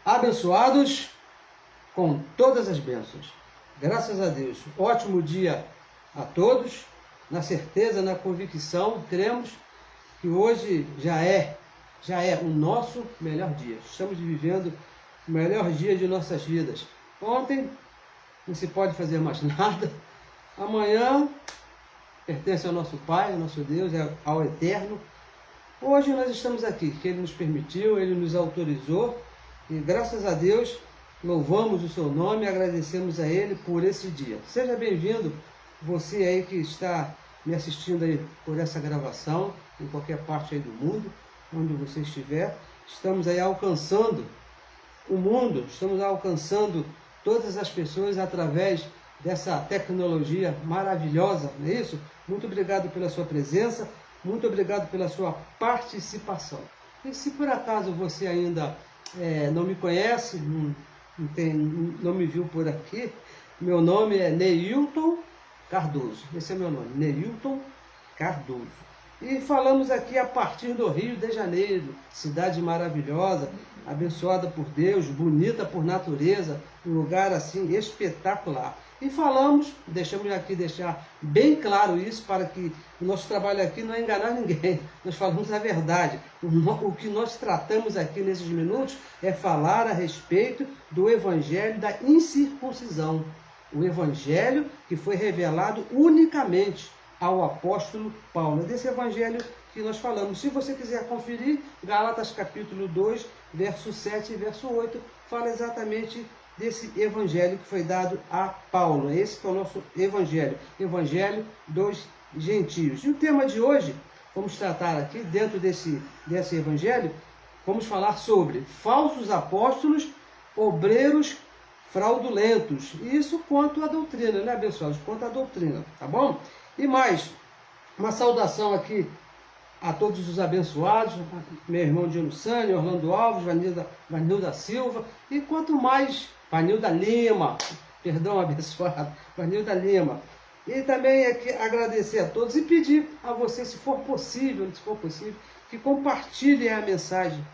abençoados com todas as bênçãos. Graças a Deus. Ótimo dia a todos. Na certeza, na convicção, cremos que hoje já é o nosso melhor dia. Estamos vivendo o melhor dia de nossas vidas. Ontem não se pode fazer mais nada. Amanhã pertence ao nosso Pai, ao nosso Deus, ao Eterno. Hoje nós estamos aqui, que Ele nos permitiu, Ele nos autorizou. E graças a Deus, louvamos o seu nome e agradecemos a Ele por esse dia. Seja bem-vindo, você aí que está me assistindo aí por essa gravação, em qualquer parte aí do mundo, onde você estiver. Estamos aí alcançando o mundo, estamos alcançando todas as pessoas através dessa tecnologia maravilhosa, não é isso? Muito obrigado pela sua presença, muito obrigado pela sua participação. E se por acaso você ainda não me conhece, não me viu por aqui, meu nome é Neilton Cardoso. Esse é meu nome, Neilton Cardoso. E falamos aqui a partir do Rio de Janeiro, cidade maravilhosa, abençoada por Deus, bonita por natureza, um lugar assim espetacular. E falamos, deixar bem claro isso, para que o nosso trabalho aqui não é enganar ninguém. Nós falamos a verdade. O que nós tratamos aqui nesses minutos é falar a respeito do Evangelho da incircuncisão. O Evangelho que foi revelado unicamente ao apóstolo Paulo. É desse Evangelho que nós falamos. Se você quiser conferir, Gálatas capítulo 2, verso 7 e verso 8, fala exatamente desse Evangelho que foi dado a Paulo. Esse que é o nosso Evangelho, Evangelho dos gentios. E o tema de hoje, vamos tratar aqui, dentro desse Evangelho, vamos falar sobre falsos apóstolos, obreiros fraudulentos. Isso quanto à doutrina, né, abençoados? Quanto à doutrina, tá bom? E mais, uma saudação aqui a todos os abençoados, meu irmão Dino Sânio, Orlando Alves, Vanilda Silva, e quanto mais, Vanilda Lima, perdão, abençoado, Vanilda Lima. E também aqui agradecer a todos e pedir a você, se for possível, que compartilhem a mensagem.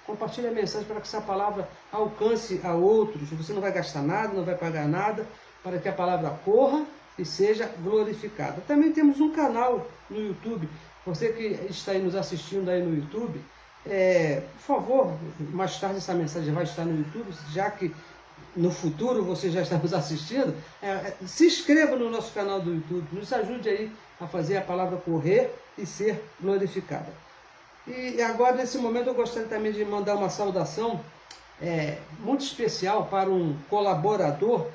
Compartilhe a mensagem para que essa palavra alcance a outros. Você não vai gastar nada, não vai pagar nada, para que a palavra corra e seja glorificada. Também temos um canal no YouTube. Você que está aí nos assistindo aí no YouTube, por favor, mais tarde essa mensagem vai estar no YouTube, já que no futuro você já está nos assistindo, se inscreva no nosso canal do YouTube, nos ajude aí a fazer a palavra correr e ser glorificada. E agora, nesse momento, eu gostaria também de mandar uma saudação muito especial para um colaborador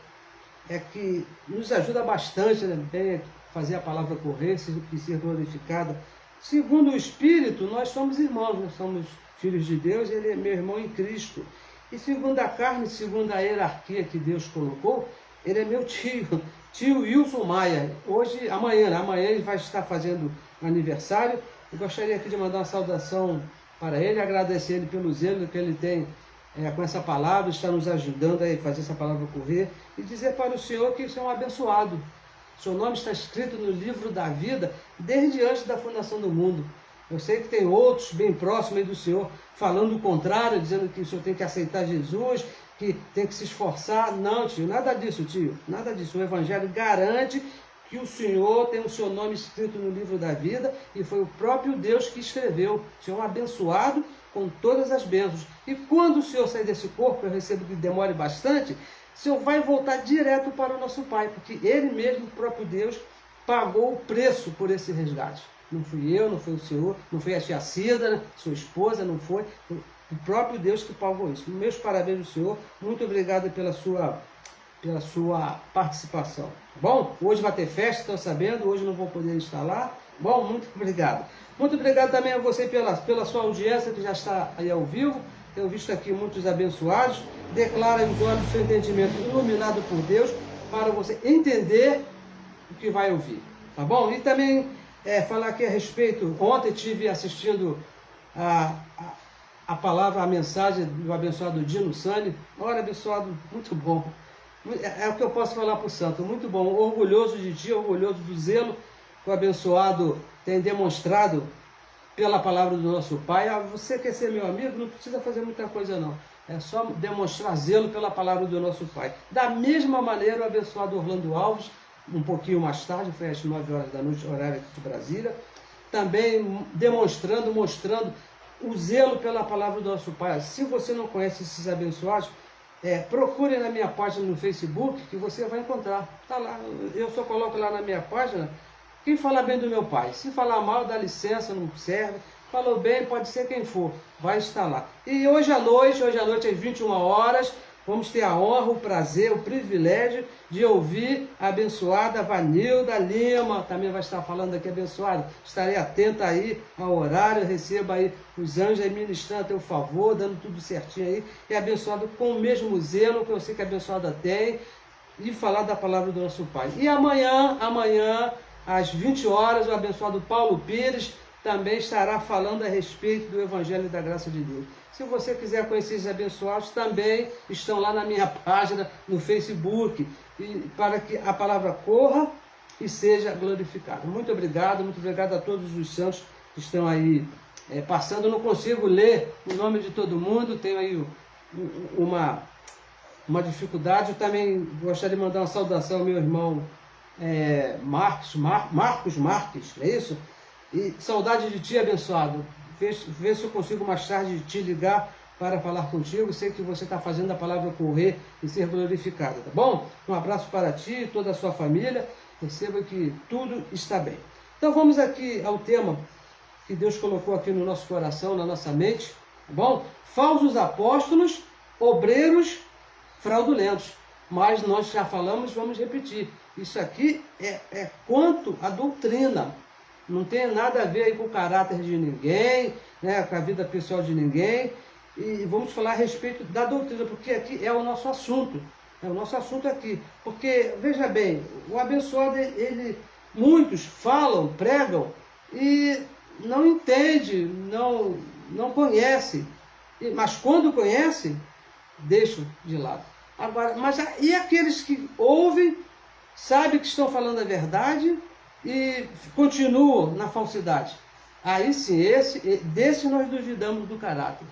que nos ajuda bastante, né, fazer a palavra correr e ser glorificada. Segundo o Espírito, nós somos irmãos, nós somos filhos de Deus, ele é meu irmão em Cristo. E segundo a carne, segundo a hierarquia que Deus colocou, ele é meu tio Wilson Maia. Amanhã ele vai estar fazendo aniversário. Eu gostaria aqui de mandar uma saudação para ele, agradecer ele pelo zelo que ele tem com essa palavra, está nos ajudando a fazer essa palavra correr, e dizer para o Senhor que o Senhor é um abençoado. Seu nome está escrito no livro da vida desde antes da fundação do mundo. Eu sei que tem outros bem próximos aí do Senhor falando o contrário, dizendo que o Senhor tem que aceitar Jesus, que tem que se esforçar. Não, tio, nada disso, tio, nada disso. O Evangelho garante que o Senhor tem o seu nome escrito no livro da vida e foi o próprio Deus que escreveu. O Senhor é um abençoado com todas as bênçãos. E quando o Senhor sair desse corpo, eu recebo que demore bastante, o Senhor vai voltar direto para o nosso Pai, porque Ele mesmo, o próprio Deus, pagou o preço por esse resgate. Não fui eu, não foi o Senhor, não foi a tia Cida, né, sua esposa, não foi o próprio Deus que pagou isso. Meus parabéns ao Senhor, muito obrigado pela sua participação. Tá bom? Hoje vai ter festa, estou sabendo, hoje não vou poder estar lá. Bom, muito obrigado. Muito obrigado também a você pela sua audiência, que já está aí ao vivo. Tenho visto aqui muitos abençoados. Declara os olhos do seu entendimento iluminado por Deus, para você entender o que vai ouvir. Tá bom? E também falar aqui a respeito, ontem estive assistindo a palavra, a mensagem do abençoado Dino Sânio. Olha, abençoado, muito bom. É o que eu posso falar para o santo, muito bom. Orgulhoso de ti, orgulhoso do zelo que o abençoado tem demonstrado pela palavra do nosso Pai. Você quer ser meu amigo? Não precisa fazer muita coisa não. É só demonstrar zelo pela palavra do nosso Pai. Da mesma maneira, o abençoado Orlando Alves, um pouquinho mais tarde, foi às 9 horas da noite, horário aqui de Brasília, também mostrando o zelo pela palavra do nosso Pai. Se você não conhece esses abençoados, procure na minha página no Facebook, que você vai encontrar. Tá lá, eu só coloco lá na minha página quem fala bem do meu Pai. Se falar mal, dá licença, não serve. Falou bem, pode ser quem for, vai estar lá. E hoje à noite às 21 horas, vamos ter a honra, o prazer, o privilégio de ouvir a abençoada Vanilda Lima, também vai estar falando aqui, abençoada. Estarei atenta aí ao horário, receba aí os anjos aí ministrando a teu favor, dando tudo certinho aí, e abençoado com o mesmo zelo que eu sei que a abençoada tem, e falar da palavra do nosso Pai. E amanhã, às 20 horas, o abençoado Paulo Pires também estará falando a respeito do Evangelho da Graça de Deus. Se você quiser conhecer esses abençoados, também estão lá na minha página no Facebook, e para que a palavra corra e seja glorificada. Muito obrigado a todos os santos que estão aí passando. Eu não consigo ler o nome de todo mundo, tenho aí uma dificuldade. Eu também gostaria de mandar uma saudação ao meu irmão Marcos Marques, não é isso? E saudade de ti, abençoado. Vê se eu consigo mais tarde te ligar para falar contigo. Sei que você está fazendo a palavra correr e ser glorificada, tá bom? Um abraço para ti e toda a sua família. Perceba que tudo está bem. Então vamos aqui ao tema que Deus colocou aqui no nosso coração, na nossa mente, tá bom? Falsos apóstolos, obreiros fraudulentos. Mas nós já falamos, vamos repetir. Isso aqui é quanto à doutrina. Não tem nada a ver aí com o caráter de ninguém, né, com a vida pessoal de ninguém. E vamos falar a respeito da doutrina, porque aqui é o nosso assunto. É o nosso assunto aqui. Porque, veja bem, o abençoado, muitos falam, pregam e não entende, não conhece. Mas quando conhece, deixam de lado. Agora, e aqueles que ouvem, sabem que estão falando a verdade e continuam na falsidade? Aí sim, desse nós duvidamos do caráter.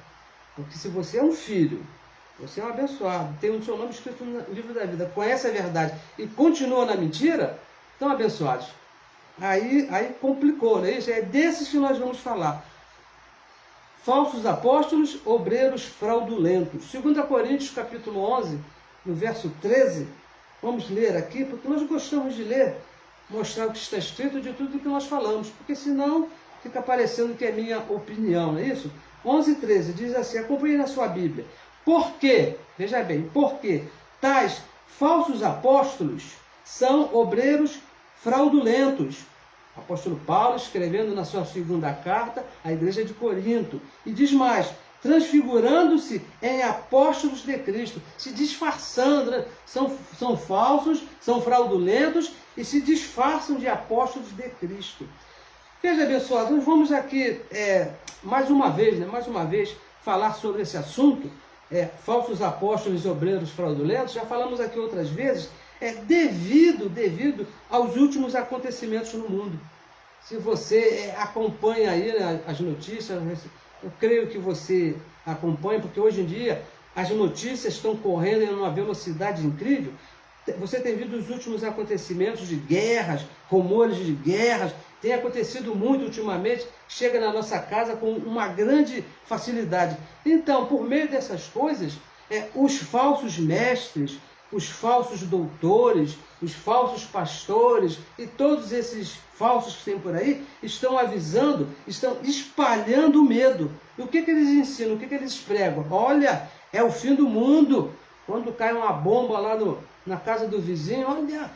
Porque se você é um filho, você é um abençoado, tem o seu nome escrito no livro da vida, conhece a verdade e continua na mentira, estão abençoados. Aí complicou, não é isso? É desses que nós vamos falar. Falsos apóstolos, obreiros fraudulentos. 2 Coríntios capítulo 11, no verso 13, vamos ler aqui, porque nós gostamos de ler, mostrar o que está escrito de tudo que nós falamos, porque senão fica parecendo que é minha opinião, não é isso? 11:13 diz assim, acompanhe na sua Bíblia. Porque, veja bem, porque tais falsos apóstolos são obreiros fraudulentos. O apóstolo Paulo escrevendo na sua segunda carta à igreja de Corinto. E diz mais, transfigurando-se em apóstolos de Cristo, se disfarçando, né? São falsos, são fraudulentos e se disfarçam de apóstolos de Cristo. Veja, abençoado, nós vamos aqui mais uma vez falar sobre esse assunto, falsos apóstolos e obreiros fraudulentos. Já falamos aqui outras vezes, devido aos últimos acontecimentos no mundo. Se você acompanha aí, né, as notícias, eu creio que você acompanha, porque hoje em dia as notícias estão correndo em uma velocidade incrível. Você tem visto os últimos acontecimentos de guerras, rumores de guerras, tem acontecido muito ultimamente, chega na nossa casa com uma grande facilidade. Então, por meio dessas coisas, os falsos mestres, os falsos doutores, os falsos pastores e todos esses falsos que tem por aí estão avisando, estão espalhando o medo. E o que eles ensinam, o que eles pregam? Olha, é o fim do mundo. Quando cai uma bomba lá na casa do vizinho, olha,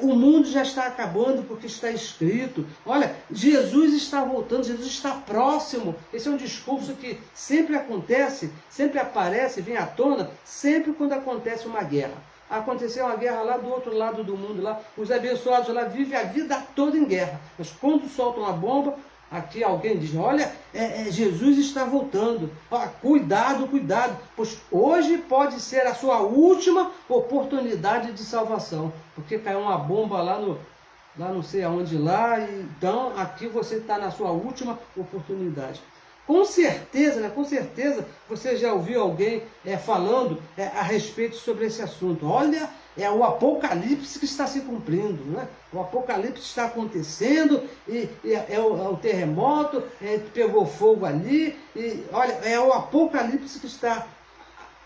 o mundo já está acabando porque está escrito. Olha, Jesus está voltando, Jesus está próximo. Esse é um discurso que sempre acontece, sempre aparece, vem à tona, sempre quando acontece uma guerra. Aconteceu uma guerra lá do outro lado do mundo, lá, os abençoados lá vivem a vida toda em guerra. Mas quando soltam a bomba, aqui alguém diz, olha, Jesus está voltando. Cuidado, pois hoje pode ser a sua última oportunidade de salvação. Porque caiu uma bomba lá não sei aonde lá, então aqui você está na sua última oportunidade. Com certeza, né? Com certeza você já ouviu alguém falando a respeito sobre esse assunto. Olha, é o apocalipse que está se cumprindo, né? O apocalipse está acontecendo e é o terremoto, pegou fogo ali, e olha, é o apocalipse que está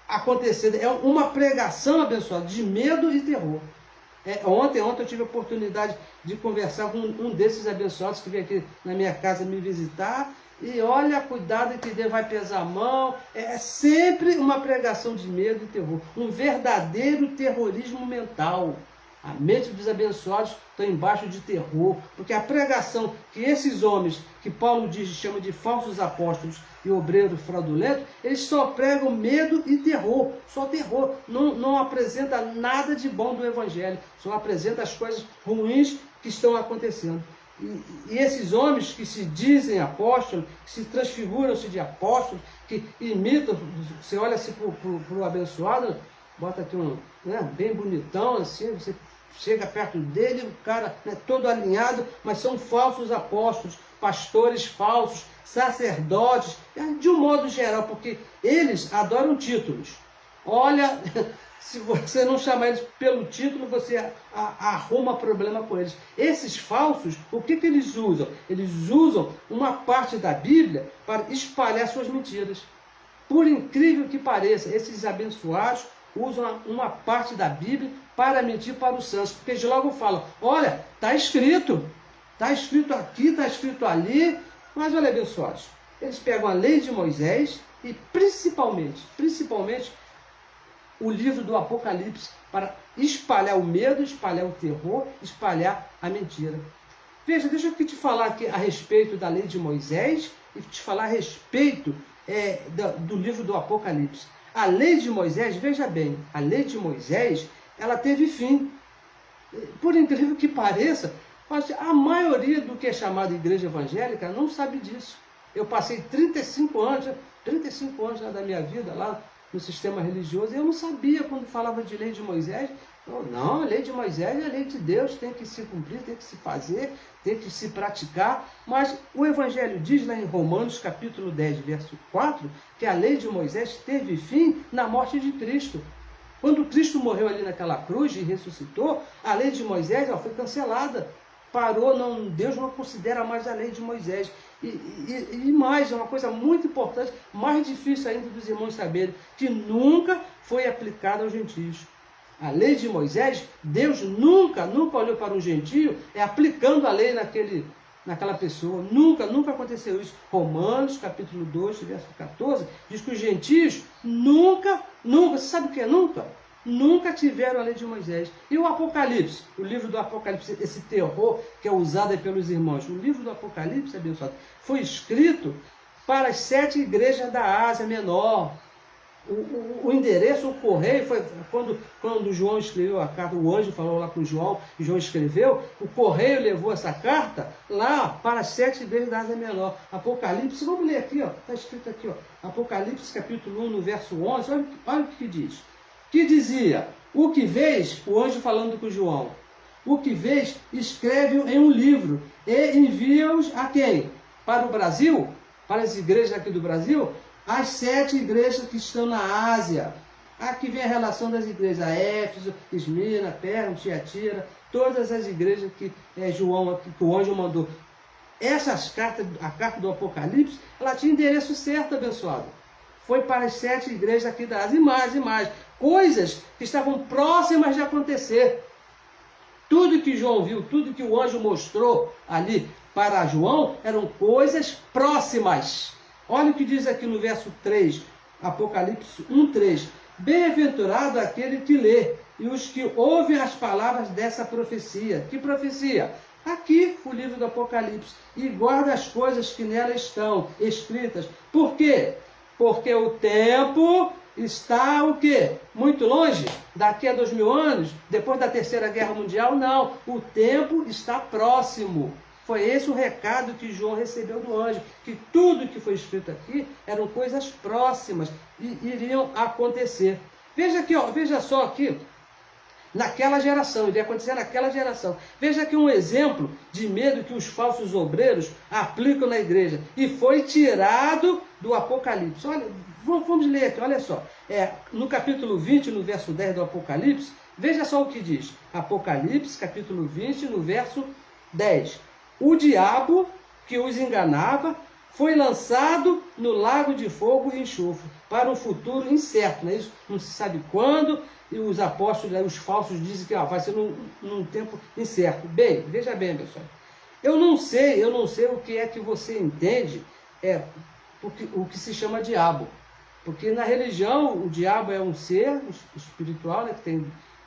acontecendo. É uma pregação, abençoada, de medo e terror. Ontem eu tive a oportunidade de conversar com um desses abençoados que veio aqui na minha casa me visitar. E olha, cuidado que Deus vai pesar a mão. É sempre uma pregação de medo e terror. Um verdadeiro terrorismo mental. A mente dos abençoados está embaixo de terror. Porque a pregação que esses homens, que Paulo diz, chama de falsos apóstolos e obreiros fraudulentos, eles só pregam medo e terror. Só terror. Não apresenta nada de bom do evangelho. Só apresenta as coisas ruins que estão acontecendo. E esses homens que se dizem apóstolos, que se transfiguram-se de apóstolos, que imitam, você olha assim para o abençoado, bota aqui bem bonitão, assim, você chega perto dele, o cara todo alinhado, mas são falsos apóstolos, pastores falsos, sacerdotes, de um modo geral, porque eles adoram títulos. Olha, se você não chamar eles pelo título, você arruma problema com eles. Esses falsos, o que eles usam? Eles usam uma parte da Bíblia para espalhar suas mentiras. Por incrível que pareça, esses abençoados usam uma parte da Bíblia para mentir para os santos. Porque eles logo falam, olha, está escrito aqui, está escrito ali. Mas olha, abençoados, eles pegam a lei de Moisés e principalmente, o livro do Apocalipse para espalhar o medo, espalhar o terror, espalhar a mentira. Veja, deixa eu te falar aqui a respeito da lei de Moisés e te falar a respeito do livro do Apocalipse. A lei de Moisés, veja bem, a lei de Moisés, ela teve fim. Por incrível que pareça, a maioria do que é chamado igreja evangélica não sabe disso. Eu passei 35 anos da minha vida lá no sistema religioso, e eu não sabia quando falava de lei de Moisés. Não, a lei de Moisés é a lei de Deus, tem que se cumprir, tem que se fazer, tem que se praticar. Mas o Evangelho diz lá em Romanos capítulo 10, verso 4, que a lei de Moisés teve fim na morte de Cristo. Quando Cristo morreu ali naquela cruz e ressuscitou, a lei de Moisés foi cancelada. Parou, Deus não considera mais a lei de Moisés. E mais, é uma coisa muito importante, mais difícil ainda dos irmãos saberem, que nunca foi aplicada aos gentios. A lei de Moisés, Deus nunca olhou para um gentio aplicando a lei naquela pessoa. Nunca aconteceu isso. Romanos, capítulo 2, verso 14, diz que os gentios nunca, você sabe o que é nunca? Nunca tiveram a lei de Moisés. E o Apocalipse, o livro do Apocalipse, esse terror que é usado pelos irmãos, o livro do Apocalipse, abençoado, foi escrito para as 7 igrejas da Ásia Menor. O endereço, o correio, foi quando João escreveu a carta, o anjo falou lá com João, e João escreveu, o correio levou essa carta lá para as 7 igrejas da Ásia Menor. Apocalipse, vamos ler aqui, está escrito aqui, Apocalipse capítulo 1, no verso 11, olha o que diz. Que dizia, o que vês, o anjo falando com João, o que vês, escreve-o em um livro e envia-os a quem? Para o Brasil? Para as igrejas aqui do Brasil? As 7 igrejas que estão na Ásia. Aqui vem a relação das igrejas, Éfeso, Esmirna, Pérgamo, Tiatira, todas as igrejas que que o anjo mandou. Essas cartas, a carta do Apocalipse, ela tinha endereço certo, abençoado. Foi para as 7 igrejas aqui da Ásia, e mais. Coisas que estavam próximas de acontecer. Tudo que João viu, tudo que o anjo mostrou ali para João, eram coisas próximas. Olha o que diz aqui no verso 3, Apocalipse 1:3. Bem-aventurado aquele que lê e os que ouvem as palavras dessa profecia. Que profecia? Aqui, o livro do Apocalipse. E guarda as coisas que nela estão escritas. Por quê? Porque o tempo está o quê? Muito longe? Daqui a 2000 anos? Depois da Terceira Guerra Mundial? Não. O tempo está próximo. Foi esse o recado que João recebeu do anjo, que tudo que foi escrito aqui eram coisas próximas e iriam acontecer. Veja aqui, veja só aqui, naquela geração, iria acontecer naquela geração. Veja aqui um exemplo de medo que os falsos obreiros aplicam na igreja. E foi tirado do Apocalipse. Olha, vamos ler aqui, olha só. No capítulo 20, no verso 10 do Apocalipse, veja só o que diz. Apocalipse, capítulo 20, no verso 10. O diabo que os enganava foi lançado no lago de fogo e enxofre, para um futuro incerto, não é isso? Não se sabe quando, e os apóstolos, os falsos, dizem que vai ser num tempo incerto. Bem, veja bem, pessoal. Eu não sei o que é que você entende, o que se chama diabo. Porque na religião, o diabo é um ser espiritual, né, que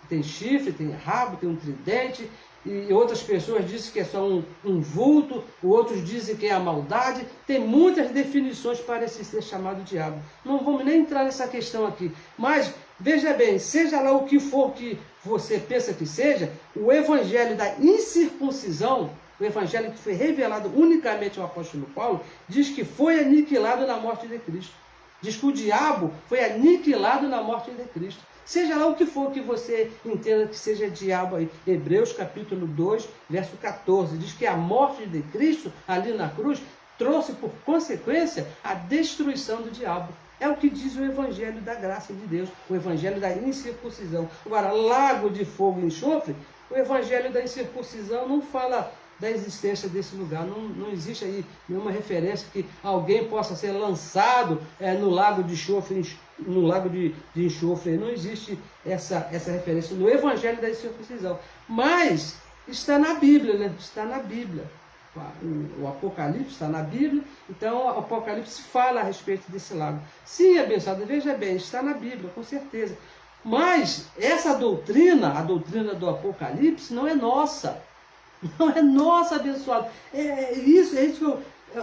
tem chifre, tem rabo, tem um tridente, e outras pessoas dizem que é só um vulto, outros dizem que é a maldade. Tem muitas definições para esse ser chamado diabo. Não vamos nem entrar nessa questão aqui. Mas, veja bem, seja lá o que for que você pensa que seja, o evangelho da incircuncisão, o evangelho que foi revelado unicamente ao apóstolo Paulo, diz que foi aniquilado na morte de Cristo. Diz que o diabo foi aniquilado na morte de Cristo. Seja lá o que for que você entenda que seja diabo aí. Hebreus capítulo 2, verso 14. Diz que a morte de Cristo ali na cruz trouxe por consequência a destruição do diabo. É o que diz o evangelho da graça de Deus, o evangelho da incircuncisão. Agora, lago de fogo e enxofre, o evangelho da incircuncisão não fala da existência desse lugar. Não existe aí nenhuma referência que alguém possa ser lançado no lago de enxofre, Não existe essa referência no evangelho da circuncisão. Mas está na Bíblia, né? Está na Bíblia. O Apocalipse está na Bíblia, então o Apocalipse fala a respeito desse lago. Sim, abençoado, veja bem, está na Bíblia, com certeza. Mas essa doutrina, a doutrina do Apocalipse, não é nossa. Não é nossa, abençoado. É isso que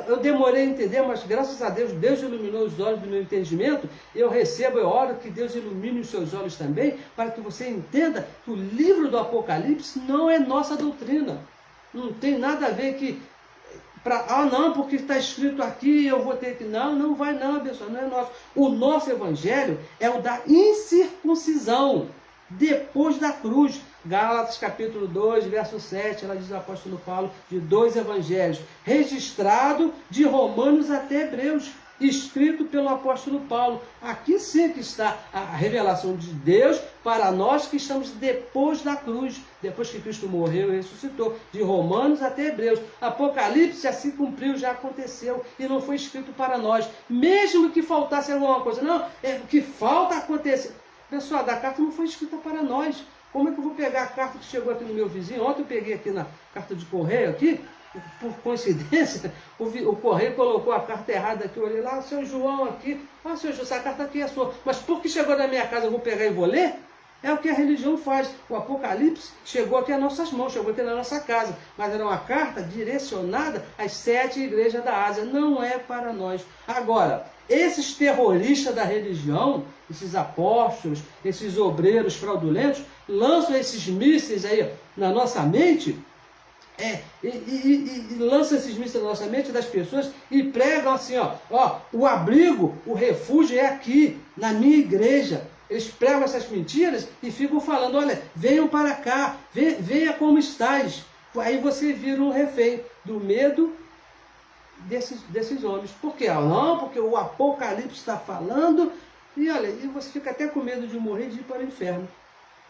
eu demorei a entender, mas graças a Deus, Deus iluminou os olhos do meu entendimento. Eu oro que Deus ilumine os seus olhos também, para que você entenda que o livro do Apocalipse não é nossa doutrina. Não tem nada a ver que, não, porque está escrito aqui, eu vou ter que... Não vai não, abençoado, não é nosso. O nosso evangelho é o da incircuncisão, depois da cruz. Gálatas capítulo 2, verso 7, ela diz o apóstolo Paulo, de 2 evangelhos, registrado de Romanos até Hebreus, escrito pelo apóstolo Paulo. Aqui sim que está a revelação de Deus para nós que estamos depois da cruz, depois que Cristo morreu e ressuscitou, de Romanos até Hebreus. Apocalipse já se cumpriu, já aconteceu e não foi escrito para nós, mesmo que faltasse alguma coisa. Não, o que falta acontecer. Pessoal, a carta não foi escrita para nós. Como é que eu vou pegar a carta que chegou aqui no meu vizinho? Ontem eu peguei aqui na carta de correio, aqui, por coincidência, o correio colocou a carta errada aqui. Eu olhei lá, seu João aqui. Seu João, essa carta aqui é sua. Mas porque chegou na minha casa, eu vou pegar e vou ler? É o que a religião faz. O Apocalipse chegou aqui às nossas mãos, chegou aqui na nossa casa. Mas era uma carta direcionada às 7 igrejas da Ásia. Não é para nós. Agora, esses terroristas da religião, esses apóstolos, esses obreiros fraudulentos, lançam esses mísseis aí na nossa mente, e lançam esses mísseis na nossa mente das pessoas e pregam assim, o abrigo, o refúgio é aqui, na minha igreja. Eles pregam essas mentiras e ficam falando, olha, venham para cá, venha como estáis. Aí você vira um refém do medo desses homens. Por quê? Não, porque o Apocalipse está falando, e olha, e você fica até com medo de morrer e de ir para o inferno.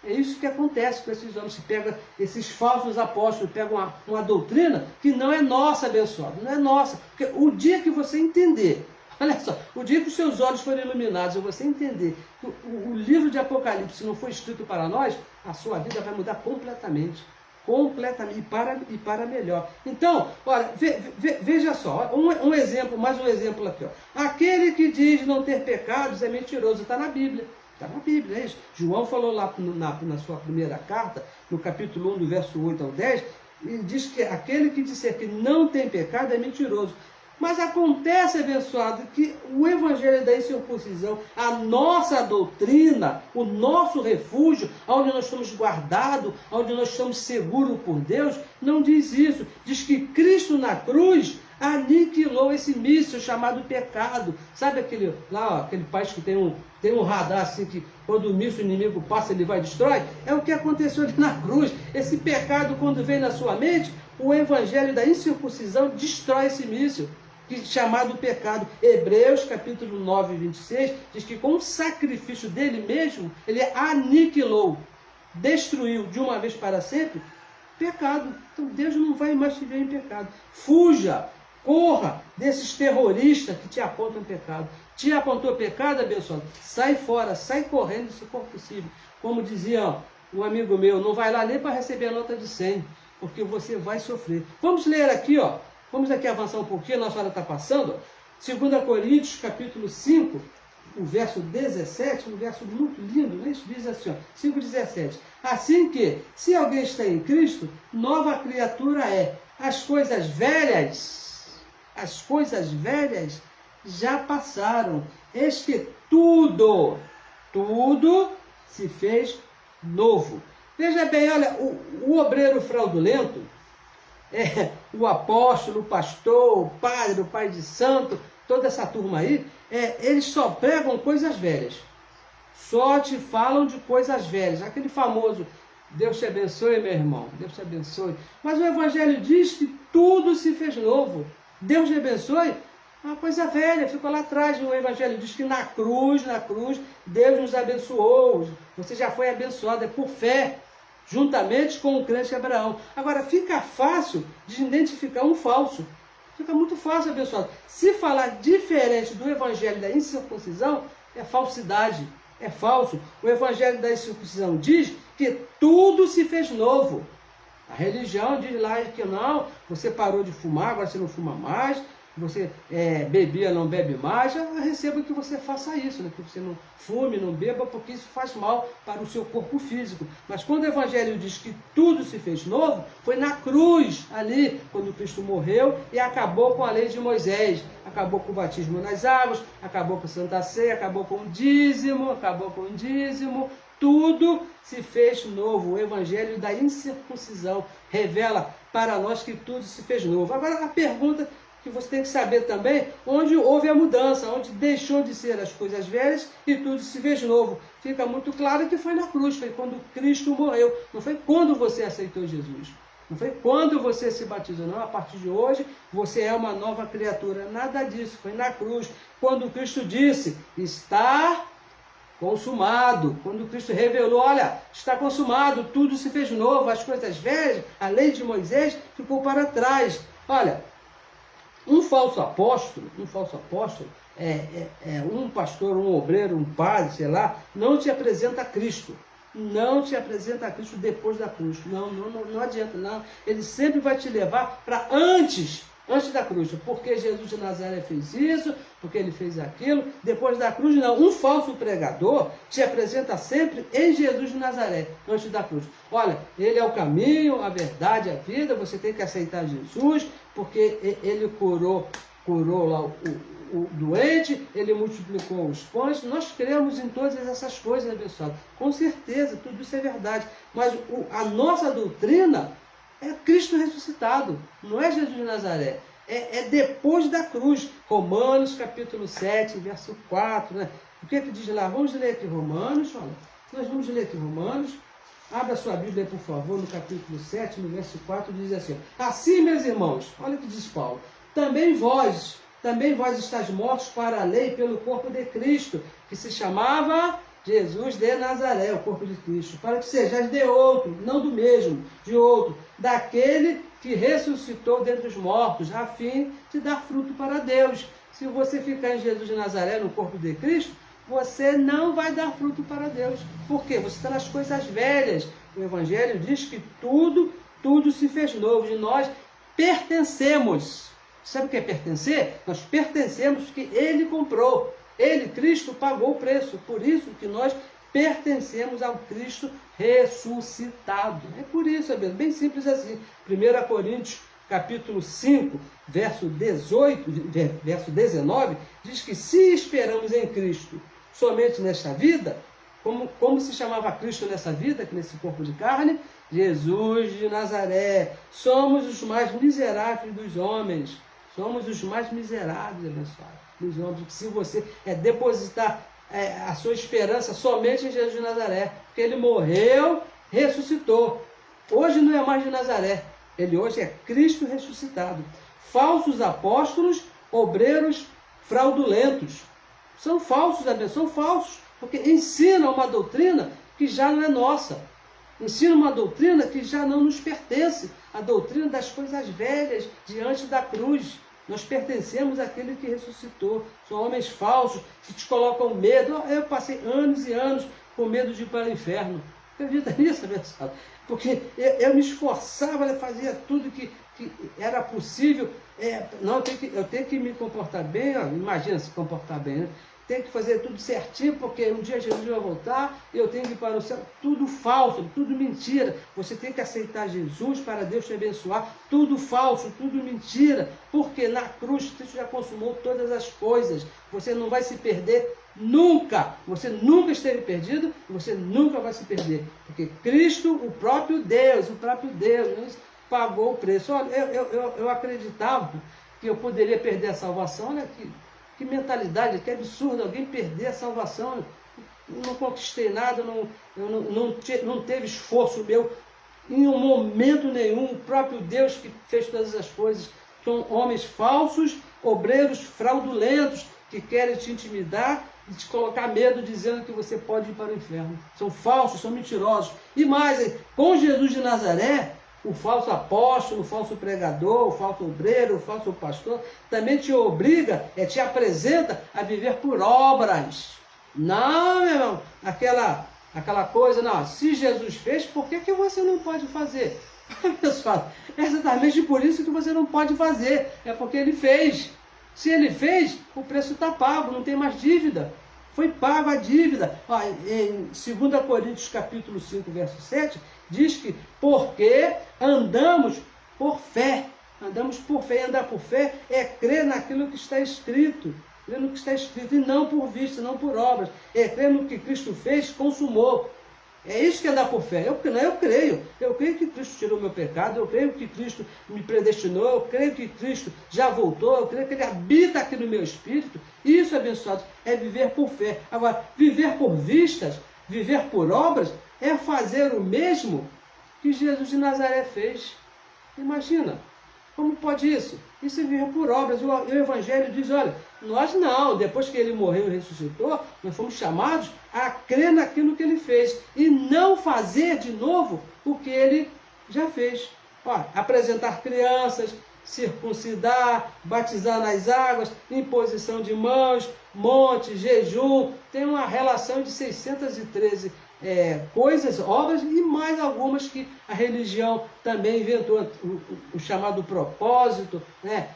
É isso que acontece com esses homens, que pegam esses falsos apóstolos, pegam uma doutrina que não é nossa, abençoado, não é nossa. Porque o dia que você entender, olha só, o dia que os seus olhos forem iluminados e você entender que o livro de Apocalipse não foi escrito para nós, a sua vida vai mudar completamente. E para melhor. Então, olha, veja só, mais um exemplo aqui. Aquele que diz não ter pecados é mentiroso, está na Bíblia. Está na Bíblia, é isso. João falou lá na sua primeira carta, no capítulo 1, do verso 8 ao 10, e diz que aquele que disser que não tem pecado é mentiroso. Mas acontece, abençoado, que o evangelho da incircuncisão, a nossa doutrina, o nosso refúgio, onde nós estamos guardados, onde nós estamos seguros por Deus, não diz isso. Diz que Cristo na cruz aniquilou esse míssil chamado pecado. Sabe aquele país que tem um radar assim que quando o míssil inimigo passa ele vai e destrói? É o que aconteceu ali na cruz. Esse pecado, quando vem na sua mente, o evangelho da incircuncisão destrói esse míssil chamado pecado. Hebreus capítulo 9, 26 diz que com o sacrifício dele mesmo, ele aniquilou, destruiu de uma vez para sempre pecado. Então Deus não vai mais te ver em pecado. Fuja, corra desses terroristas que te apontam pecado. Te apontou pecado, abençoado? Sai fora, sai correndo se for possível. Como dizia um amigo meu, não vai lá nem para receber a nota de 100, porque você vai sofrer. Vamos ler aqui, vamos aqui avançar um pouquinho, a nossa hora está passando. 2 Coríntios capítulo 5, o verso 17, um verso muito lindo, né? Diz assim, 5,17. Assim que, se alguém está em Cristo, nova criatura é. As coisas velhas já passaram. Eis que tudo se fez novo. Veja bem, olha, o obreiro fraudulento, o apóstolo, o pastor, o padre, o pai de santo, toda essa turma aí, eles só pregam coisas velhas. Só te falam de coisas velhas. Aquele famoso, Deus te abençoe, meu irmão, Deus te abençoe. Mas o Evangelho diz que tudo se fez novo. Deus te abençoe, uma coisa velha, ficou lá atrás. O Evangelho diz que na cruz, Deus nos abençoou. Você já foi abençoado, é por fé, juntamente com o crente Abraão. Agora, fica fácil de identificar um falso. Fica muito fácil, abençoado. Se falar diferente do evangelho da incircuncisão, é falsidade, é falso. O evangelho da incircuncisão diz que tudo se fez novo. A religião diz lá que não, você parou de fumar, agora você não fuma mais, você bebia, não bebe mais. Eu recebo que você faça isso, né? Que você não fume, não beba, porque isso faz mal para o seu corpo físico. Mas quando o Evangelho diz que tudo se fez novo, foi na cruz, ali, quando Cristo morreu e acabou com a lei de Moisés, acabou com o batismo nas águas, acabou com a Santa Ceia, acabou com o dízimo, tudo se fez novo. O Evangelho da incircuncisão revela para nós que tudo se fez novo. Agora, a pergunta que você tem que saber também, onde houve a mudança, onde deixou de ser as coisas velhas e tudo se fez novo. Fica muito claro que foi na cruz, foi quando Cristo morreu. Não foi quando você aceitou Jesus. Não foi quando você se batizou, não. A partir de hoje, você é uma nova criatura. Nada disso, foi na cruz. Quando Cristo disse, está consumado. Quando Cristo revelou, olha, está consumado, tudo se fez novo, as coisas velhas, a lei de Moisés ficou para trás. Olha, um falso apóstolo, um pastor, um obreiro, um padre, sei lá, não te apresenta Cristo. Não te apresenta a Cristo depois da cruz. Não adianta, não. Ele sempre vai te levar para antes da cruz. Porque Jesus de Nazaré fez isso, porque ele fez aquilo. Depois da cruz, não. Um falso pregador te apresenta sempre em Jesus de Nazaré, antes da cruz. Olha, ele é o caminho, a verdade, a vida. Você tem que aceitar Jesus, porque ele curou lá o doente, ele multiplicou os pães. Nós cremos em todas essas coisas, pessoal. Com certeza, tudo isso é verdade. Mas a nossa doutrina é Cristo ressuscitado, não é Jesus de Nazaré. É depois da cruz. Romanos capítulo 7, verso 4. Né? O que diz lá? Vamos ler aqui Romanos. Olha, nós vamos ler aqui Romanos. Abra sua Bíblia, por favor, no capítulo 7, no verso 4, diz assim: assim, meus irmãos, olha o que diz Paulo, também vós estáis mortos para a lei pelo corpo de Cristo, que se chamava Jesus de Nazaré, o corpo de Cristo, para que sejais de outro, não do mesmo, de outro, daquele que ressuscitou dentre os mortos, a fim de dar fruto para Deus. Se você ficar em Jesus de Nazaré, no corpo de Cristo, você não vai dar fruto para Deus. Por quê? Você está nas coisas velhas. O Evangelho diz que tudo se fez novo. E nós pertencemos. Sabe o que é pertencer? Nós pertencemos porque Ele comprou. Ele, Cristo, pagou o preço. Por isso que nós pertencemos ao Cristo ressuscitado. É por isso, é bem simples assim. 1 Coríntios capítulo 5, verso 19, diz que se esperamos em Cristo somente nesta vida, como se chamava Cristo nessa vida, nesse corpo de carne? Jesus de Nazaré. Somos os mais miseráveis dos homens. Somos os mais miseráveis, abençoados. Se você depositar a sua esperança somente em Jesus de Nazaré, porque ele morreu, ressuscitou. Hoje não é mais de Nazaré, ele hoje é Cristo ressuscitado. Falsos apóstolos, obreiros fraudulentos. São falsos, são falsos, porque ensinam uma doutrina que já não é nossa. Ensinam uma doutrina que já não nos pertence, a doutrina das coisas velhas diante da cruz. Nós pertencemos àquele que ressuscitou. São homens falsos que te colocam medo. Eu passei anos e anos com medo de ir para o inferno. Acredita nisso, abençoado? Porque eu me esforçava, eu fazia tudo que era possível. Não, eu tenho que me comportar bem. Ó, imagina se comportar bem, né? Tem que fazer tudo certinho, porque um dia Jesus vai voltar e eu tenho que ir para o céu. Tudo falso, tudo mentira. Você tem que aceitar Jesus para Deus te abençoar. Tudo falso, tudo mentira. Porque na cruz Cristo já consumou todas as coisas. Você não vai se perder nunca. Você nunca esteve perdido e você nunca vai se perder. Porque Cristo, o próprio Deus, pagou o preço. Olha, eu acreditava que eu poderia perder a salvação, né? Que mentalidade, que absurdo alguém perder a salvação. Eu não conquistei nada, não teve esforço meu em um momento nenhum. O próprio Deus que fez todas as coisas. São homens falsos, obreiros fraudulentos, que querem te intimidar e te colocar medo, dizendo que você pode ir para o inferno. São falsos, são mentirosos. E mais, com Jesus de Nazaré, o falso apóstolo, o falso pregador, o falso obreiro, o falso pastor, também te obriga, te apresenta a viver por obras. Não, meu irmão, aquela coisa, não, se Jesus fez, por que você não pode fazer? Pessoal, é exatamente por isso que você não pode fazer, é porque ele fez. Se ele fez, o preço está pago, não tem mais dívida. Foi pago a dívida. Em 2 Coríntios capítulo 5, verso 7, diz que porque andamos por fé. Andamos por fé. E andar por fé é crer naquilo que está escrito. Crer no que está escrito. E não por vista, não por obras. É crer no que Cristo fez, consumou. É isso que é andar por fé. Eu creio. Eu creio que Cristo tirou meu pecado. Eu creio que Cristo me predestinou. Eu creio que Cristo já voltou. Eu creio que Ele habita aqui no meu espírito. Isso, abençoados, é viver por fé. Agora, viver por vistas, viver por obras, é fazer o mesmo que Jesus de Nazaré fez. Imagina, como pode isso? Isso é viver por obras. O Evangelho diz, olha, nós não, depois que Ele morreu e ressuscitou, nós fomos chamados a crer naquilo que Ele fez e não fazer de novo o que Ele já fez. Apresentar crianças, circuncidar, batizar nas águas, imposição de mãos, monte, jejum. Tem uma relação de 613 coisas, obras e mais algumas que a religião também inventou, o chamado propósito, né?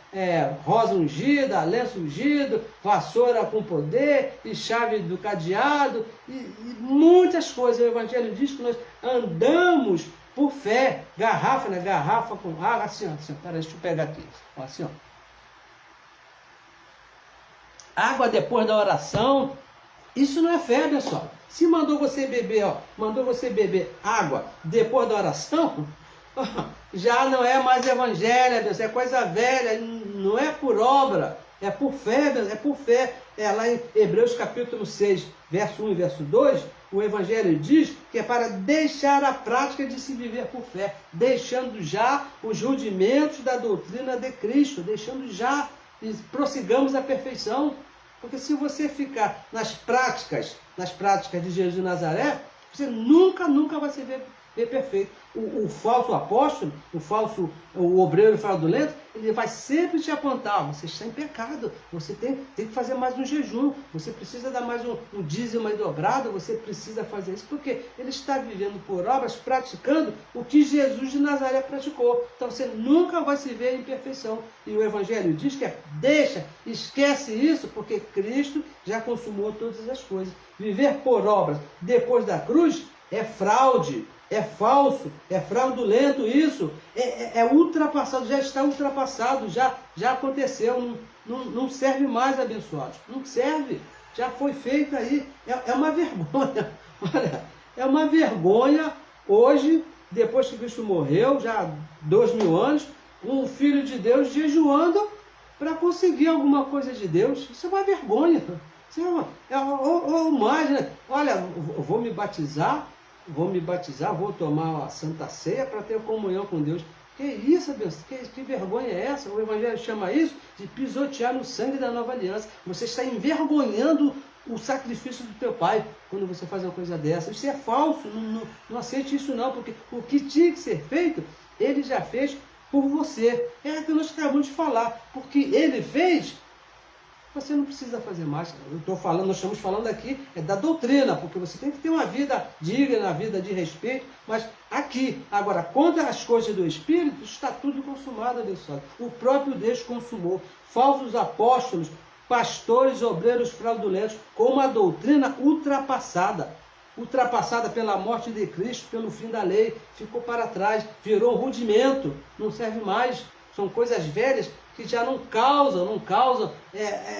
Rosa ungida, lenço ungido, vassoura com poder e chave do cadeado e muitas coisas. O Evangelho diz que nós andamos por fé. Garrafa, né? Garrafa com água, assim, peraí, deixa eu pegar aqui, assim, água depois da oração. Isso não é fé, pessoal. Se mandou você beber água depois da oração, já não é mais evangelho, é coisa velha, não é por obra, é por fé, é por fé. Lá em Hebreus capítulo 6, verso 1 e verso 2, o Evangelho diz que é para deixar a prática de se viver por fé, deixando já os rudimentos da doutrina de Cristo, deixando já e prossigamos a perfeição. Porque se você ficar nas práticas de Jesus de Nazaré, você nunca vai se ver perfeito. O falso apóstolo, o obreiro fraudulento, ele vai sempre te apontar, você está em pecado, você tem que fazer mais um jejum, você precisa dar mais um dízimo aí dobrado, você precisa fazer isso, porque ele está vivendo por obras, praticando o que Jesus de Nazaré praticou. Então você nunca vai se ver em perfeição. E o Evangelho diz que esquece isso, porque Cristo já consumou todas as coisas. Viver por obras depois da cruz é fraude. É falso, é fraudulento isso, é ultrapassado, já está ultrapassado, já aconteceu, não serve mais, abençoados, não serve, já foi feito aí, é uma vergonha, olha, é uma vergonha hoje, depois que Cristo morreu, já há 2000 anos, um Filho de Deus jejuando para conseguir alguma coisa de Deus. Isso é uma vergonha. Isso ou mais, né? Olha, eu vou me batizar, vou tomar a Santa Ceia para ter comunhão com Deus. Que isso, Deus? Que vergonha é essa? O Evangelho chama isso de pisotear no sangue da nova aliança. Você está envergonhando o sacrifício do teu pai quando você faz uma coisa dessa. Isso é falso, não aceite isso não, porque o que tinha que ser feito, ele já fez por você. É o que nós acabamos de falar, porque ele fez, você não precisa fazer mais. Nós estamos falando aqui da doutrina, porque você tem que ter uma vida digna, uma vida de respeito, mas aqui, agora, contra as coisas do Espírito, está tudo consumado, abençoado. O próprio Deus consumou. Falsos apóstolos, pastores, obreiros fraudulentos, com uma doutrina ultrapassada pela morte de Cristo, pelo fim da lei, ficou para trás, virou rudimento, não serve mais. São coisas velhas que já não causam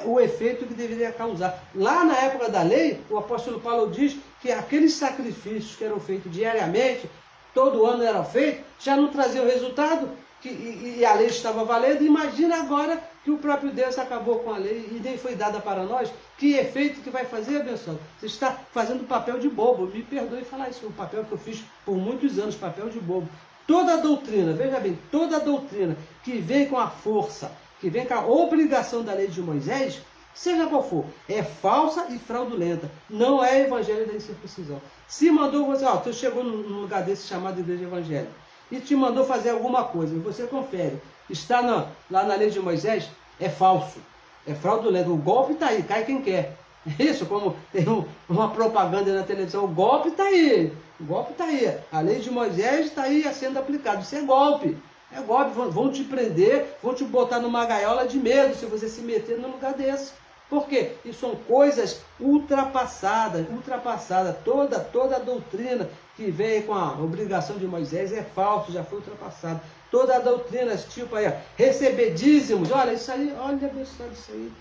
o efeito que deveria causar. Lá na época da lei, o apóstolo Paulo diz que aqueles sacrifícios que eram feitos diariamente, todo ano eram feitos, já não traziam resultado, e a lei estava valendo. Imagina agora que o próprio Deus acabou com a lei e nem foi dada para nós. Que efeito que vai fazer, abençoado? Você está fazendo papel de bobo. Me perdoe falar isso, o papel que eu fiz por muitos anos, papel de bobo. Toda a doutrina, veja bem, toda a doutrina que vem com a força, que vem com a obrigação da lei de Moisés, seja qual for, é falsa e fraudulenta. Não é evangelho da incircuncisão. Se mandou você, você chegou num lugar desse chamado igreja evangélica, e te mandou fazer alguma coisa, e você confere, está lá na lei de Moisés, é falso, é fraudulento. O golpe está aí, cai quem quer. Isso, como tem uma propaganda na televisão, o golpe está aí. O golpe está aí. A lei de Moisés está aí sendo aplicada. Isso é golpe. É golpe. Vão te prender, vão te botar numa gaiola de medo se você se meter num lugar desse. Por quê? Isso são coisas ultrapassadas. Toda a doutrina que veio com a obrigação de Moisés é falso, já foi ultrapassada. Toda a doutrina, tipo aí, receber dízimos, olha isso aí, olha abençoado isso aí.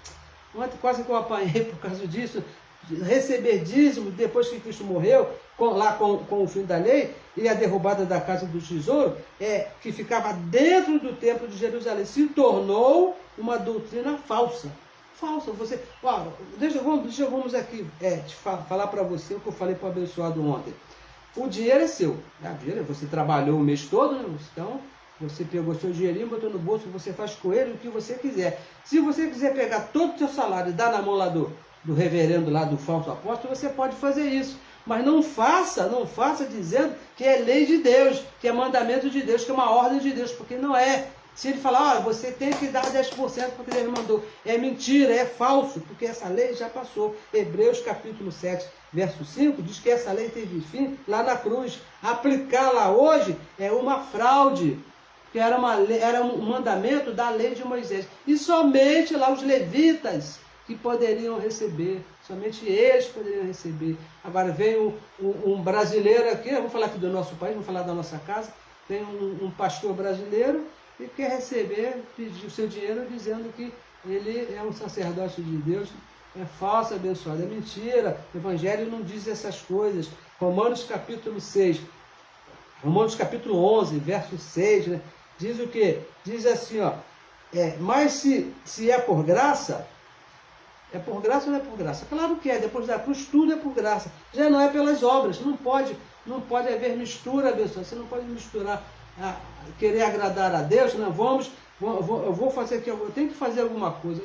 Ontem quase que eu apanhei por causa disso. Receber dízimo depois que Cristo morreu, com o fim da lei e a derrubada da casa do tesouro, que ficava dentro do templo de Jerusalém, se tornou uma doutrina falsa. Vamos aqui falar para você o que eu falei para o abençoado ontem. O dinheiro é seu. Você trabalhou o mês todo, né? Então você pegou seu dinheirinho, botou no bolso, você faz com ele o que você quiser. Se você quiser pegar todo o seu salário e dar na mão lá do reverendo, lá do falso apóstolo, você pode fazer isso. Mas não faça dizendo que é lei de Deus, que é mandamento de Deus, que é uma ordem de Deus, porque não é. Se ele falar, você tem que dar 10% porque Deus mandou, é mentira, é falso, porque essa lei já passou. Hebreus capítulo 7, verso 5, diz que essa lei teve fim lá na cruz. Aplicá-la hoje é uma fraude, que era um mandamento da lei de Moisés. E somente lá os levitas que poderiam receber, somente eles poderiam receber. Agora vem um brasileiro aqui, vamos falar aqui do nosso país, vamos falar da nossa casa, vem um pastor brasileiro e quer receber, pedir o seu dinheiro dizendo que ele é um sacerdote de Deus. É falso, abençoado, é mentira. O Evangelho não diz essas coisas. Romanos capítulo 11, verso 6, né? Diz o quê? Diz assim, mas se é por graça ou não é por graça? Claro que é, depois da cruz tudo é por graça. Já não é pelas obras, não pode haver mistura, abençoado. Você não pode misturar, querer agradar a Deus, não, eu vou fazer aqui, eu tenho que fazer alguma coisa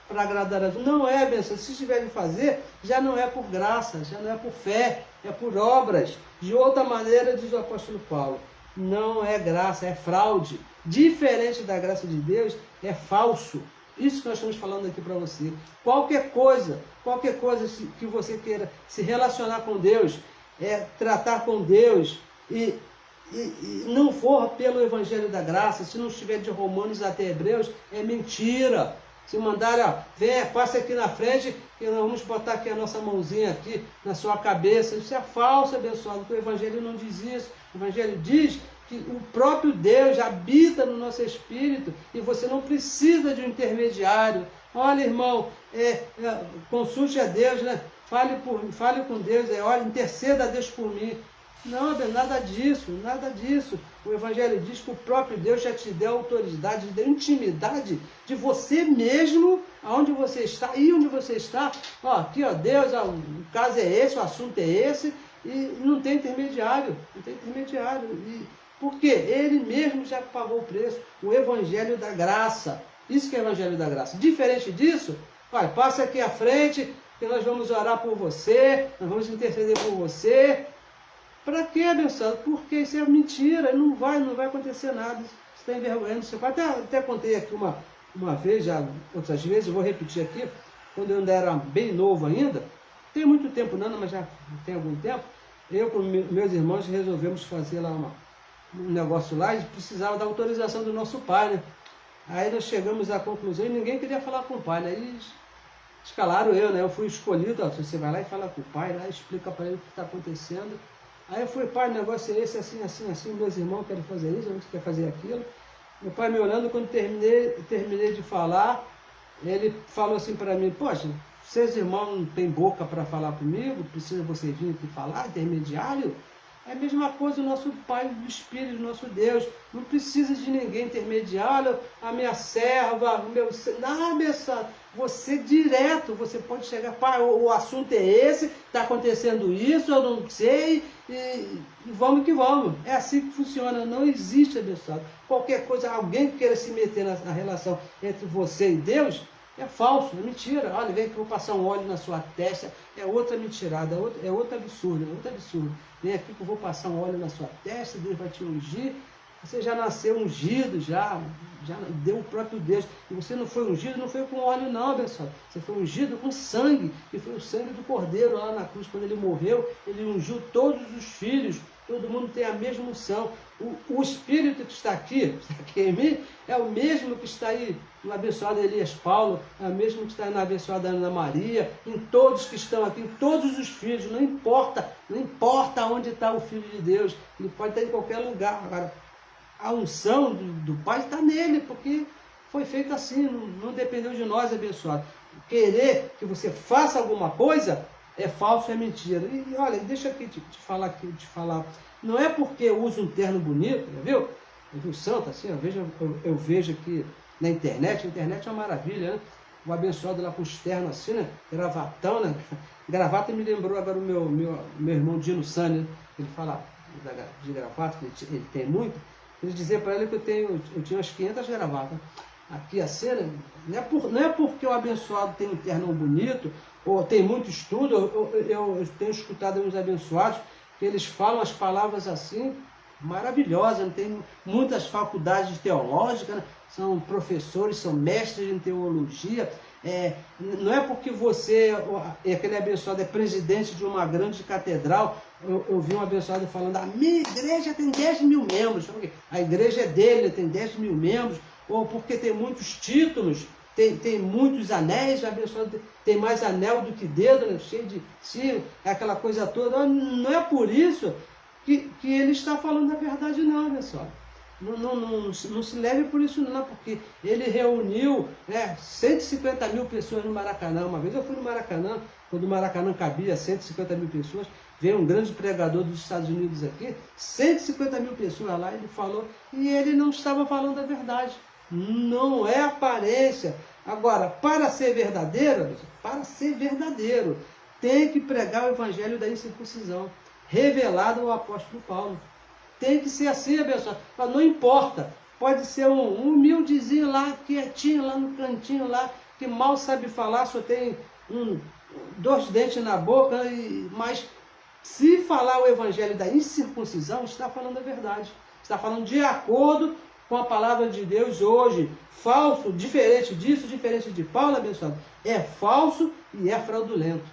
para agradar a Deus. Não é, abençoado. Se estiver de fazer, já não é por graça, já não é por fé, é por obras. De outra maneira, diz o apóstolo Paulo, não é graça, é fraude. Diferente da graça de Deus, é falso. Isso que nós estamos falando aqui para você. Qualquer coisa que você queira se relacionar com Deus, tratar com Deus, e não for pelo Evangelho da Graça, se não estiver de Romanos até Hebreus, é mentira. Se mandar, venha, passe aqui na frente, que nós vamos botar aqui a nossa mãozinha aqui na sua cabeça. Isso é falso, abençoado, porque o Evangelho não diz isso. O Evangelho diz que o próprio Deus habita no nosso espírito e você não precisa de um intermediário. Olha, irmão, consulte a Deus, né? Fale com Deus, olha, interceda a Deus por mim. Não, nada disso, nada disso. O Evangelho diz que o próprio Deus já te deu autoridade, te deu intimidade de você mesmo, aonde você está e onde você está. Ó, aqui, ó, Deus, ó, o caso é esse, o assunto é esse, e não tem intermediário, não tem intermediário. Por quê? Ele mesmo já pagou o preço. O Evangelho da Graça. Isso que é o Evangelho da Graça. Diferente disso, olha, passa aqui à frente, que nós vamos orar por você, nós vamos interceder por você. Para que, abençoado? Porque isso é mentira, não vai acontecer nada. Você está envergonhando seu pai. Até contei aqui uma vez, já outras vezes, eu vou repetir aqui, quando eu ainda era bem novo ainda, tem muito tempo não, mas já tem algum tempo, eu com meus irmãos resolvemos fazer lá um negócio lá e precisava da autorização do nosso pai, né? Aí nós chegamos à conclusão e ninguém queria falar com o pai, né? Aí escalaram eu, né? Eu fui escolhido, ó, você vai lá e fala com o pai, lá explica para ele o que está acontecendo. Aí eu fui, pai, o negócio é esse, assim, assim, assim, meus irmãos querem fazer isso, a gente quer fazer aquilo. Meu pai me olhando, quando terminei de falar, ele falou assim para mim, poxa, seus irmãos não têm boca para falar comigo, precisa você vir aqui falar, intermediário? É a mesma coisa o nosso Pai do Espírito, nosso Deus. Não precisa de ninguém intermediário, a minha serva, o meu... Não, você direto, você pode chegar, pai, o assunto é esse, está acontecendo isso, eu não sei, e vamos que vamos. É assim que funciona, não existe, abençoado. Qualquer coisa, alguém que queira se meter na relação entre você e Deus, é falso, é mentira. Olha, vem que eu vou passar um óleo na sua testa, é outra mentirada, é outro absurdo, é outro absurdo. Vem aqui que eu vou passar um óleo na sua testa, Deus vai te ungir. Você já nasceu ungido, já deu o próprio Deus. E você não foi ungido, não foi com óleo não, abençoado. Você foi ungido com sangue, que foi o sangue do Cordeiro lá na cruz. Quando ele morreu, ele ungiu todos os filhos. Todo mundo tem a mesma unção. O Espírito que está aqui em mim, é o mesmo que está aí no abençoado Elias Paulo, é o mesmo que está aí na abençoada Ana Maria, em todos que estão aqui, em todos os filhos, não importa onde está o Filho de Deus, ele pode estar em qualquer lugar. Agora, a unção do Pai está nele, porque foi feito assim, não dependeu de nós, abençoado. Querer que você faça alguma coisa é falso, é mentira. E olha, deixa aqui te falar, não é porque eu uso um terno bonito, viu? Eu vi o santo assim, eu vejo aqui na internet, a internet é uma maravilha, né? O abençoado lá com os ternos assim, né? Gravatão, né? Gravata me lembrou agora o meu irmão Dino Sani, né? Ele fala de gravata, ele tem muito. Ele dizia para ele que eu tinha umas 500 gravatas. Aqui a cena, não é porque o abençoado tem um terno bonito, ou tem muito estudo, eu tenho escutado uns abençoados, que eles falam as palavras assim, maravilhosas, tem muitas faculdades teológicas, né? São professores, são mestres em teologia. Não é porque você, aquele abençoado, é presidente de uma grande catedral. Eu vi um abençoado falando, a minha igreja tem 10 mil membros. A igreja é dele, tem 10 mil membros. Ou porque tem muitos títulos, tem muitos anéis, o abençoado tem mais anel do que dedo, né? Cheio de sim, aquela coisa toda. Não é por isso que ele está falando a verdade não, abençoado. Não se leve por isso não, porque ele reuniu 150 mil pessoas no Maracanã. Uma vez eu fui no Maracanã, quando o Maracanã cabia 150 mil pessoas, veio um grande pregador dos Estados Unidos aqui, 150 mil pessoas lá, ele falou, e ele não estava falando a verdade. Não é aparência. Agora, para ser verdadeiro, tem que pregar o evangelho da incircuncisão, revelado ao apóstolo Paulo. Tem que ser assim, abençoado. Não importa. Pode ser um humildezinho lá, quietinho lá no cantinho lá, que mal sabe falar, só tem 2 dentes na boca, mas se falar o evangelho da incircuncisão, está falando a verdade. Está falando de acordo com a palavra de Deus hoje. Falso, diferente disso, diferente de Paulo, abençoado, é falso e é fraudulento.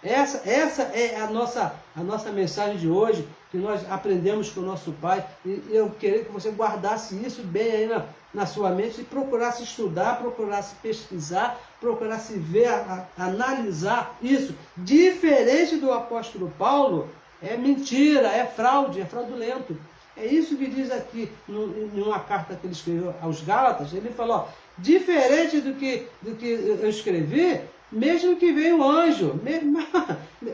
Essa é a nossa mensagem de hoje, que nós aprendemos com o nosso Pai, e eu queria que você guardasse isso bem aí na sua mente, e procurasse estudar, procurasse pesquisar, procurasse ver, analisar isso. Diferente do apóstolo Paulo, é mentira, é fraude, é fraudulento. É isso que diz aqui, em uma carta que ele escreveu aos Gálatas. Ele falou, diferente do que eu escrevi, mesmo que venha um anjo,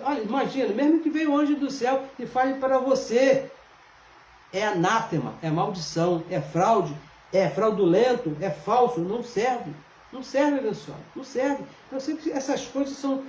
olha, imagina, mesmo que venha um anjo do céu e fale para você, é anátema, é maldição, é fraude, é fraudulento, é falso, não serve. Não serve, abençoado, não serve. Eu sei que essas coisas são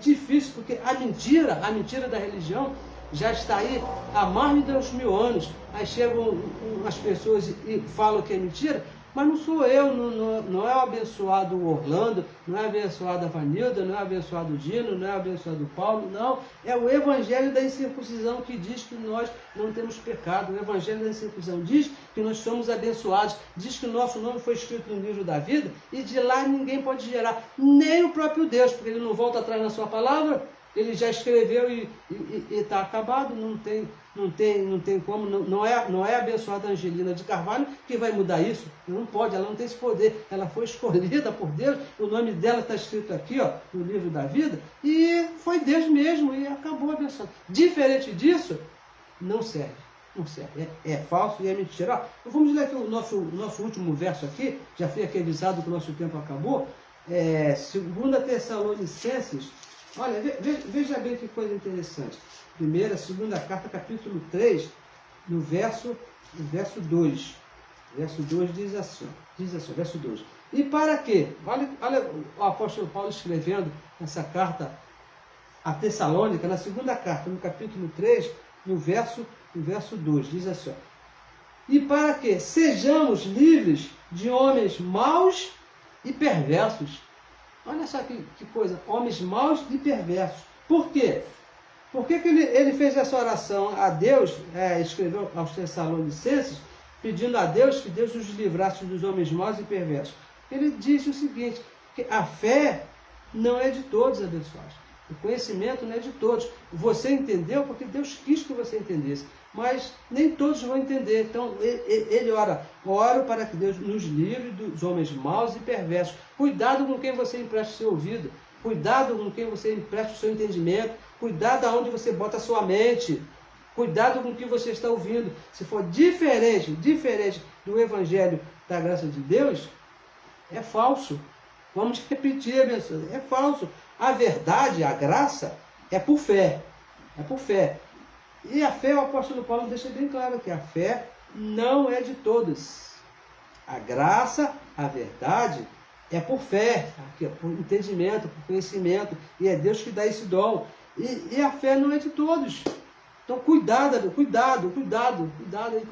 difíceis, porque a mentira da religião já está aí há mais de 2000 anos. Aí chegam as pessoas e falam que é mentira, mas não sou eu, não é o abençoado Orlando, não é a abençoada Vanilda, não é o abençoado Dino, não é o abençoado Paulo, não. É o evangelho da incircuncisão que diz que nós não temos pecado. O evangelho da incircuncisão diz que nós somos abençoados, diz que o nosso nome foi escrito no livro da vida e de lá ninguém pode gerar, nem o próprio Deus, porque ele não volta atrás na sua palavra. Ele já escreveu e está acabado, não tem como, não é a abençoada Angelina de Carvalho que vai mudar isso, não pode, ela não tem esse poder, ela foi escolhida por Deus, o nome dela está escrito aqui, ó, no livro da vida, e foi Deus mesmo, e acabou abençoado. Diferente disso, não serve, é falso e é mentira. Ó, vamos ler aqui o nosso último verso aqui, já foi aqui avisado que o nosso tempo acabou, 2 Tessalonicenses. Olha, veja bem que coisa interessante. Segunda carta, capítulo 3, no verso 2. Verso 2 diz assim, verso 2. E para quê? Olha o apóstolo Paulo escrevendo essa carta a Tessalônica, na segunda carta, no capítulo 3, no verso 2, diz assim, ó, e para que sejamos livres de homens maus e perversos. Olha só que coisa, homens maus e perversos. Por quê? Por que ele fez essa oração a Deus, escreveu aos Tessalonicenses, pedindo a Deus que Deus os livrasse dos homens maus e perversos? Ele disse o seguinte, que a fé não é de todos, abençoados. O conhecimento não é de todos. Você entendeu porque Deus quis que você entendesse. Mas nem todos vão entender. Então ele ora para que Deus nos livre dos homens maus e perversos. Cuidado com quem você empresta o seu ouvido. Cuidado com quem você empresta o seu entendimento. Cuidado aonde você bota a sua mente. Cuidado com o que você está ouvindo. Se for diferente do evangelho da graça de Deus, é falso. Vamos repetir, abençoado. É falso. A verdade, a graça, é por fé. É por fé. E a fé, o apóstolo Paulo deixa bem claro que a fé não é de todos. A graça, a verdade, é por fé, é por entendimento, por conhecimento, e é Deus que dá esse dom. E a fé não é de todos. Então cuidado aí,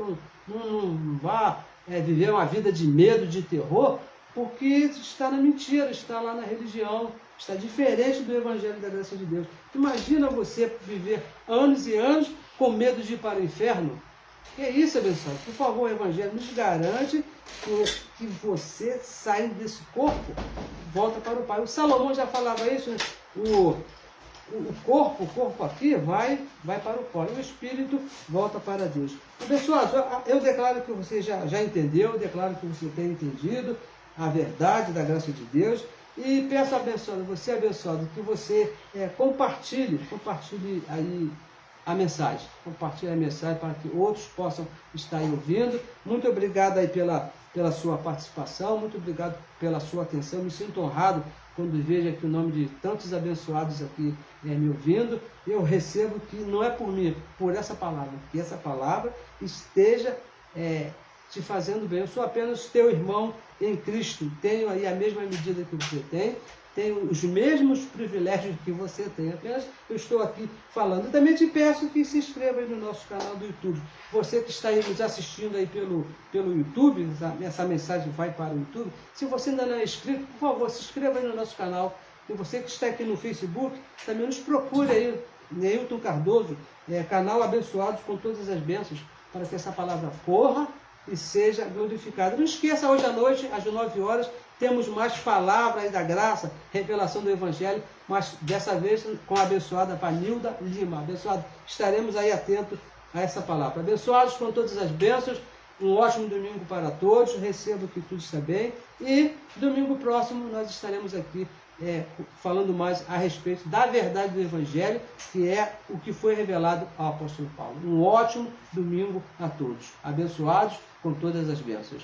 não vá viver uma vida de medo, de terror, porque está na mentira, está lá na religião, está diferente do evangelho da graça de Deus. Imagina você viver anos e anos com medo de ir para o inferno. Que é isso, abençoado? Por favor, o evangelho nos garante que você, saindo desse corpo, volta para o Pai. O Salomão já falava isso, né? O corpo aqui vai para o pó, e o espírito volta para Deus. Abençoado, eu declaro que você já entendeu, eu declaro que você tem entendido a verdade da graça de Deus, e peço, abençoado, você abençoado, que você compartilhe aí a mensagem. Compartilhe a mensagem para que outros possam estar aí ouvindo. Muito obrigado aí pela sua participação, muito obrigado pela sua atenção. Me sinto honrado quando vejo aqui o nome de tantos abençoados aqui me ouvindo. Eu recebo que não é por mim, por essa palavra, que essa palavra esteja te fazendo bem. Eu sou apenas teu irmão em Cristo, tenho aí a mesma medida que você tem, tenho os mesmos privilégios que você tem, apenas eu estou aqui falando. E também te peço que se inscreva aí no nosso canal do YouTube. Você que está aí nos assistindo aí pelo YouTube, essa mensagem vai para o YouTube. Se você ainda não é inscrito, por favor, se inscreva aí no nosso canal. E você que está aqui no Facebook, também nos procure aí, Neilton Cardoso, canal Abençoados com Todas as Bênçãos, para que essa palavra corra e seja glorificada. Não esqueça, hoje à noite, às 9 horas, temos mais palavras da graça, revelação do Evangelho, mas dessa vez com a abençoada Vanilda Lima. Abençoado, estaremos aí atentos a essa palavra. Abençoados com todas as bênçãos, um ótimo domingo para todos, recebo que tudo está bem, e domingo próximo nós estaremos aqui falando mais a respeito da verdade do Evangelho, que é o que foi revelado ao apóstolo Paulo. Um ótimo domingo a todos. Abençoados com todas as bênçãos.